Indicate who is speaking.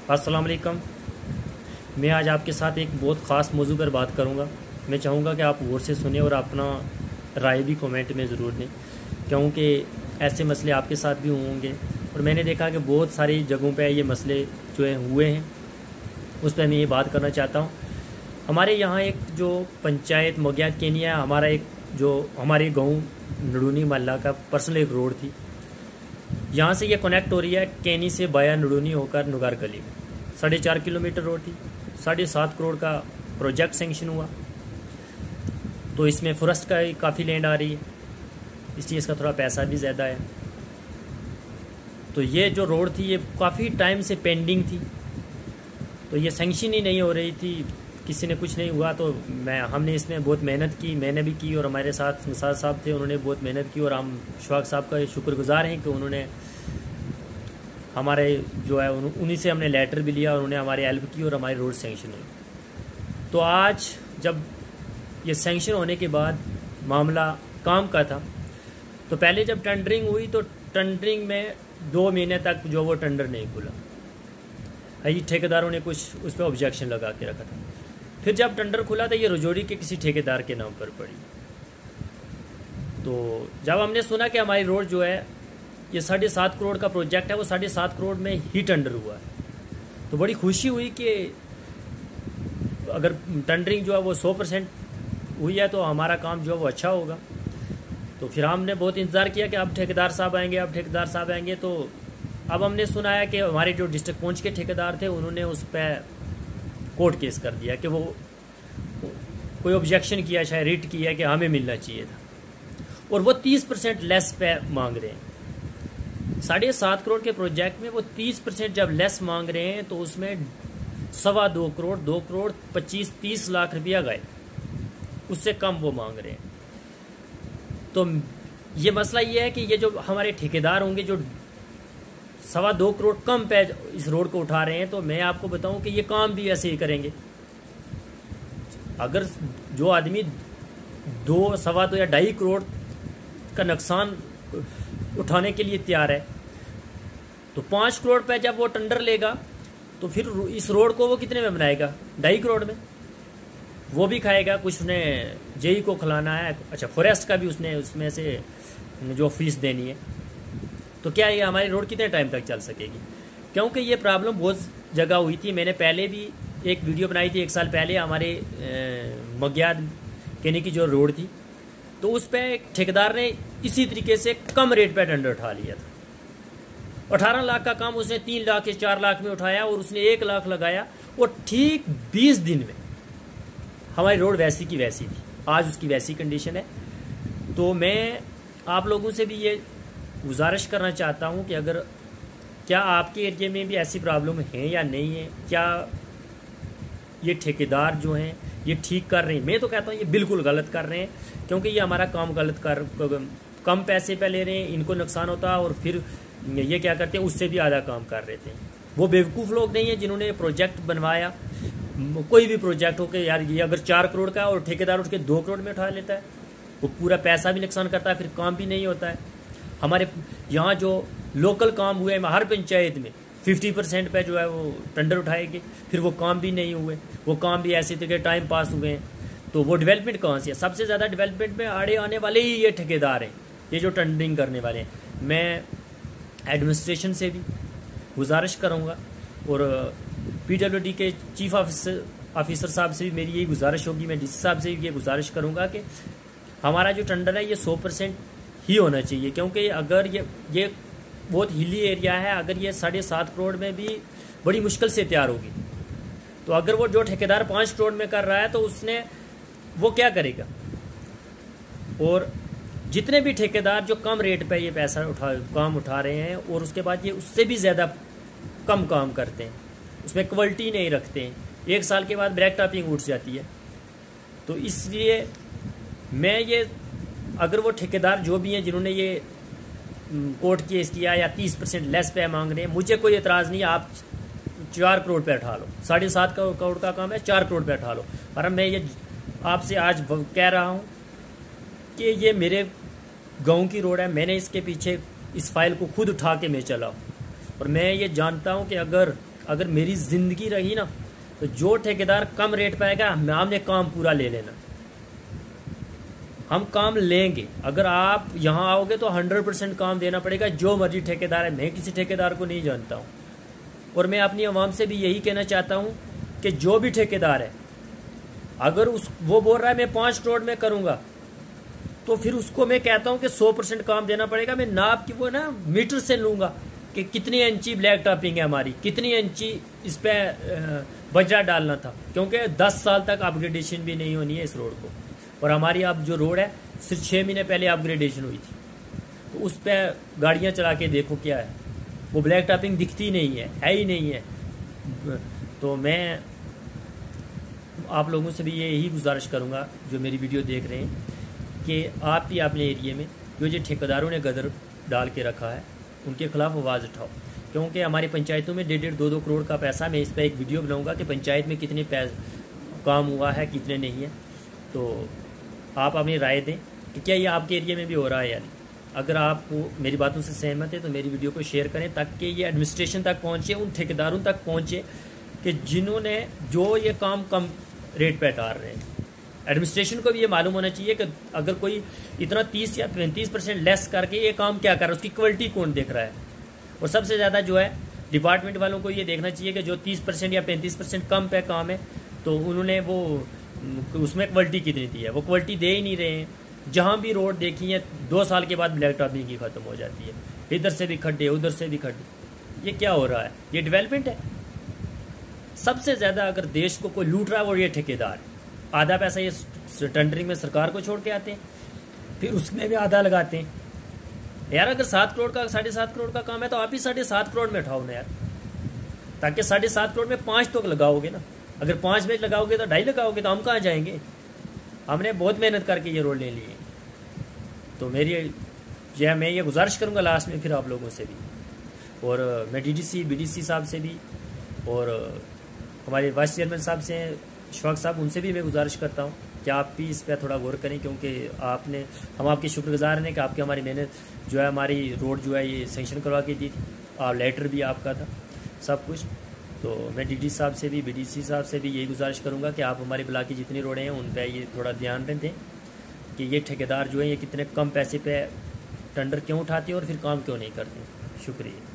Speaker 1: अस्सलाम वालेकुम। मैं आज आपके साथ एक बहुत ख़ास मौजू पर बात करूंगा। मैं चाहूँगा कि आप गौर से सुने और अपना राय भी कमेंट में ज़रूर दें, क्योंकि ऐसे मसले आपके साथ भी होंगे और मैंने देखा कि बहुत सारी जगहों पे ये मसले जो है हुए हैं, उस पर मैं ये बात करना चाहता हूँ। हमारे यहाँ एक जो पंचायत मोगियात केनिया, हमारा एक जो हमारे गाँव नड़ूनी मोहल्ला का पर्सनल एक रोड थी, यहाँ से ये कनेक्ट हो रही है कैनी से बाया नड़ूनी होकर नुगार गली में। 4.5 किलोमीटर रोड थी। 7.5 करोड़ का प्रोजेक्ट सेंक्शन हुआ। तो इसमें फॉरेस्ट का काफ़ी लैंड आ रही है, इसलिए इसका थोड़ा पैसा भी ज़्यादा है। तो ये जो रोड थी ये काफ़ी टाइम से पेंडिंग थी, तो ये सेंक्शन ही नहीं हो रही थी, किसी ने कुछ नहीं हुआ। तो हमने इसमें बहुत मेहनत की, मैंने भी की और हमारे साथ निसार साहब थे, उन्होंने बहुत मेहनत की और हम शवाक साहब का शुक्रगुजार हैं कि उन्होंने हमारे जो है उन्हीं से हमने लेटर भी लिया और उन्होंने हमारी हेल्प की और हमारी रोड सेंक्शन हुई। तो आज जब ये सेंक्शन होने के बाद मामला काम का था, तो पहले जब टेंडरिंग हुई तो टेंडरिंग में 2 महीने तक जो वो टेंडर नहीं खुला है। ये ठेकेदारों ने कुछ उस पर ऑब्जेक्शन लगा के रखा था। फिर जब टेंडर खुला तो ये रजौरी के किसी ठेकेदार के नाम पर पड़ी। तो जब हमने सुना कि हमारी रोड जो है ये 7.5 करोड़ का प्रोजेक्ट है, वो 7.5 करोड़ में ही टेंडर हुआ है, तो बड़ी खुशी हुई कि अगर टेंडरिंग जो है वो 100% हुई है तो हमारा काम जो है वो अच्छा होगा। तो फिर हमने बहुत इंतज़ार किया कि अब ठेकेदार साहब आएंगे, अब ठेकेदार साहब आएंगे। तो अब हमने सुना है कि हमारे जो डिस्ट्रिक्ट पहुँच के ठेकेदार थे उन्होंने उस पर कोर्ट केस कर दिया कि वो कोई ऑब्जेक्शन किया, शायद रिट किया कि हमें मिलना चाहिए था, और वो 30% लेस पे मांग रहे हैं। 7.5 करोड़ के प्रोजेक्ट में वो 30% जब लेस मांग रहे हैं तो उसमें 2.25 करोड़ 2 करोड़ 25-30 लाख रुपया गए, उससे कम वो मांग रहे हैं। तो ये मसला ये है कि ये जो हमारे ठेकेदार होंगे जो 2.25 करोड़ कम पे इस रोड को उठा रहे हैं, तो मैं आपको बताऊं कि ये काम भी ऐसे ही करेंगे। अगर जो आदमी 2, 2.25 या 2.5 करोड़ का नुकसान उठाने के लिए तैयार है, तो 5 करोड़ पे जब वो टेंडर लेगा तो फिर इस रोड को वो कितने में बनाएगा? 2.5 करोड़ में। वो भी खाएगा, कुछ उसने जेई को खिलाना है, अच्छा फॉरेस्ट का भी उसने उसमें से जो फीस देनी है। तो क्या ये हमारी रोड कितने टाइम तक चल सकेगी? क्योंकि ये प्रॉब्लम बहुत जगह हुई थी। मैंने पहले भी एक वीडियो बनाई थी 1 साल पहले, हमारे मोगियात केनी की जो रोड थी, तो उस पर ठेकेदार ने इसी तरीके से कम रेट पे टेंडर उठा लिया था। 18 लाख का काम उसने 3 लाख या 4 लाख में उठाया और उसने 1 लाख लगाया, और ठीक 20 दिन में हमारी रोड वैसी की वैसी थी। आज उसकी वैसी कंडीशन है। तो मैं आप लोगों से भी ये गुजारिश करना चाहता हूँ कि अगर क्या आपके एरिया में भी ऐसी प्रॉब्लम है या नहीं है, क्या ये ठेकेदार जो हैं ये ठीक कर रहे हैं? मैं तो कहता हूँ ये बिल्कुल गलत कर रहे हैं, क्योंकि ये हमारा काम गलत कम पैसे पे ले रहे हैं, इनको नुकसान होता है और फिर ये क्या करते हैं उससे भी आधा काम कर रहे थे। वो बेवकूफ़ लोग नहीं है जिन्होंने प्रोजेक्ट बनवाया। कोई भी प्रोजेक्ट हो के यार ये अगर 4 करोड़ का और ठेकेदार उठ के 2 करोड़ में उठा लेता है, वो पूरा पैसा भी नुकसान करता है, फिर काम भी नहीं होता है। हमारे यहाँ जो लोकल काम हुए हर पंचायत में 50% पे जो है वो टेंडर उठाएंगे, फिर वो काम भी नहीं हुए, वो काम भी ऐसे तरीके टाइम पास हुए हैं। तो वो डेवलपमेंट कहाँ से है? सबसे ज़्यादा डेवलपमेंट में आड़े आने वाले ही ये ठेकेदार हैं, ये जो टेंडरिंग करने वाले हैं। मैं एडमिनिस्ट्रेशन से भी गुजारिश करूँगा और PWD के चीफ ऑफिसर साहब से भी मेरी यही गुजारिश होगी, मैं DC साहब से भी ये गुजारिश करूँगा कि हमारा जो टेंडर है ये 100% ही होना चाहिए, क्योंकि अगर ये बहुत हिली एरिया है, अगर ये 7.5 करोड़ में भी बड़ी मुश्किल से तैयार होगी, तो अगर वो जो ठेकेदार 5 करोड़ में कर रहा है तो उसने वो क्या करेगा? और जितने भी ठेकेदार जो कम रेट पे ये पैसा काम उठा रहे हैं और उसके बाद ये उससे भी ज़्यादा कम काम करते हैं, उसमें क्वालिटी नहीं रखते हैं, 1 साल के बाद ब्लैक टॉपिंग उठ जाती है। तो इसलिए मैं ये अगर वो ठेकेदार जो भी हैं जिन्होंने ये कोर्ट केस किया या 30% लेस पे मांग रहे हैं, मुझे कोई एतराज़ नहीं है, आप 4 करोड़ पे उठा लो। 7.5 करोड़ का काम है, 4 करोड़ पे उठा लो। पर मैं ये आपसे आज कह रहा हूँ कि ये मेरे गांव की रोड है, मैंने इसके पीछे इस फाइल को खुद उठा के मैं चला हूँ, और मैं ये जानता हूँ कि अगर अगर मेरी ज़िंदगी रही ना, तो जो ठेकेदार कम रेट पे आएगा हमने काम पूरा ले लेना, हम काम लेंगे। अगर आप यहाँ आओगे तो 100% काम देना पड़ेगा, जो मर्जी ठेकेदार है। मैं किसी ठेकेदार को नहीं जानता हूँ, और मैं अपनी आवाम से भी यही कहना चाहता हूँ कि जो भी ठेकेदार है, अगर वो बोल रहा है मैं 5 करोड़ में करूँगा, तो फिर उसको मैं कहता हूँ कि 100% काम देना पड़ेगा। मैं नाप की वो ना मीटर से लूँगा कि कितनी इंची ब्लैक टॉपिंग है हमारी, कितनी इंची इस पर बजरा डालना था, क्योंकि 10 साल तक अपग्रेडेशन भी नहीं होनी है इस रोड को। और हमारी अब जो रोड है सिर्फ 6 महीने पहले अपग्रेडेशन हुई थी, तो उस पर गाड़ियाँ चला के देखो क्या है, वो ब्लैक टॉपिंग दिखती नहीं है ही नहीं है। तो मैं आप लोगों से भी यही गुजारिश करूँगा जो मेरी वीडियो देख रहे हैं, कि आप भी अपने एरिए में जो ठेकेदारों ने गदर डाल के रखा है उनके खिलाफ आवाज़ उठाओ। क्योंकि हमारी पंचायतों में 1.5-2 करोड़ का पैसा, मैं इस पर एक वीडियो बनाऊंगा कि पंचायत में कितने काम हुआ है कितने नहीं है। तो आप अपनी राय दें कि क्या ये आपके एरिया में भी हो रहा है या नहीं। अगर आप मेरी बातों से सहमत है तो मेरी वीडियो को शेयर करें, ताकि ये एडमिनिस्ट्रेशन तक पहुँचे, उन ठेकेदारों तक पहुँचे कि जिन्होंने जो ये काम कम रेट पर डाल रहे हैं। एडमिनिस्ट्रेशन को भी ये मालूम होना चाहिए कि अगर कोई इतना 30 या 35% लेस करके ये काम क्या कर रहा है, उसकी क्वालिटी कौन देख रहा है। और सबसे ज़्यादा जो है डिपार्टमेंट वालों को ये देखना चाहिए कि जो 30% या 35% कम पे काम है, तो उन्होंने वो उसमें क्वालिटी कितनी दी है, वो क्वालिटी दे ही नहीं रहे हैं। जहाँ भी रोड देखी है 2 साल के बाद ब्लैक टॉपिंग की ख़त्म हो जाती है, इधर से भी खड्डे उधर से भी खड्डे। ये क्या हो रहा है? ये डेवलपमेंट है? सबसे ज़्यादा अगर देश को कोई लूट रहा है वो ये ठेकेदार है। आधा पैसा ये टेंडरिंग में सरकार को छोड़ के आते हैं, फिर उसमें भी आधा लगाते हैं। यार अगर 7 करोड़ का 7.5 करोड़ का काम है तो आप ही 7.5 करोड़ में उठाओ ना यार, ताकि 7.5 करोड़ में 5 तो लगाओगे ना। अगर 5 में लगाओगे तो 2.5 लगाओगे तो हम कहाँ जाएंगे? हमने बहुत मेहनत करके ये रोड ले लिए। तो मैं ये गुजारिश करूँगा लास्ट में फिर आप लोगों से भी, और मैं DDC BDC साहब से भी, और हमारे वाइस चेयरमैन साहब से शौक साहब, उनसे भी मैं गुजारिश करता हूँ कि आप भी इस पर थोड़ा गौर करें, क्योंकि हम आपके शुक्रगुजार हैं कि आपकी हमारी मेहनत जो है, हमारी रोड जो है ये सेंक्शन करवा के दी थी, और लेटर भी आपका था सब कुछ। तो मैं DD साहब से भी BDC साहब से भी यही गुजारिश करूँगा कि आप हमारे ब्लॉक की जितनी रोडें हैं उन पर ये थोड़ा ध्यान दें कि ये ठेकेदार जो है ये कितने कम पैसे पे टेंडर क्यों उठाते हैं और फिर काम क्यों नहीं करते। शुक्रिया।